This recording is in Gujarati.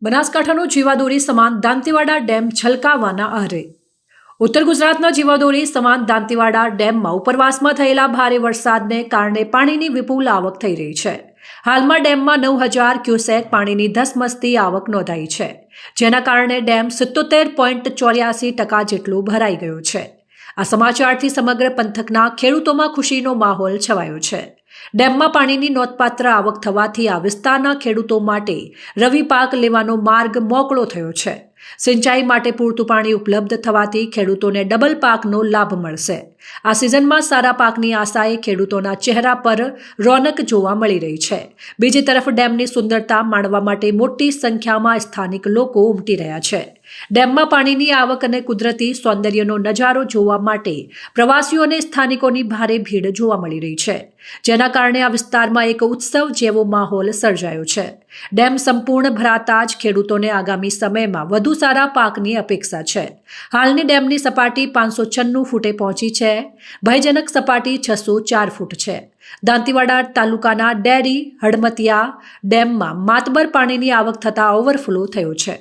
બનાસકાંઠાનો જીવાદોરી સમાન દાંતીવાડા ડેમ છલકાવાના આરે. ઉત્તર ગુજરાતના જીવાદોરી સમાન દાંતીવાડા ડેમમાં ઉપરવાસમાં થયેલા ભારે વરસાદને કારણે પાણીની વિપુલ આવક થઈ રહી છે. હાલમાં ડેમમાં 9,000 ક્યુસેક પાણીની ધસમસતી આવક નોંધાઈ છે, જેના કારણે ડેમ 77.84% જેટલું ભરાઈ ગયો છે. આ સમાચારથી સમગ્ર પંથકના ખેડૂતોમાં ખુશીનો માહોલ છવાયો છે. ડેમમાં પાણીની નોંધપાત્ર આવક થવાથી આ વિસ્તારના ખેડૂતો માટે રવિ પાક લેવાનો માર્ગ મોકળો થયો છે. સિંચાઈ માટે પૂરતું પાણી ઉપલબ્ધ થવાથી ખેડૂતોને ડબલ પાકનો લાભ મળશે. આ સિઝનમાં સારા પાકની આશાએ ખેડૂતોના ચહેરા પર રોનક જોવા મળી રહી છે. બીજી તરફ ડેમની સુંદરતા માણવા માટે મોટી સંખ્યામાં સ્થાનિક લોકો ઉમટી રહ્યા છે. ડેમમાં પાણીની આવક અને કુદરતી સૌંદર્યનો નજારો જોવા માટે પ્રવાસીઓ અને સ્થાનિકોની ભારે ભીડ જોવા મળી રહી છે, જેના કારણે આ વિસ્તારમાં એક ઉત્સવ જેવો માહોલ સર્જાયો છે. ડેમ સંપૂર્ણ ભરાતા જ ખેડૂતોને આગામી સમયમાં વધુ સારા પાકની અપેક્ષા છે. હાલની ડેમની સપાટી 596 ફૂટે પહોંચી છે. ભયજનક સપાટી 604 ફૂટ છે. દાંતીવાડા તાલુકાના ડેરી હડમતિયા ડેમમાં માતબર પાણીની આવક થતાં ઓવરફ્લો થયો છે.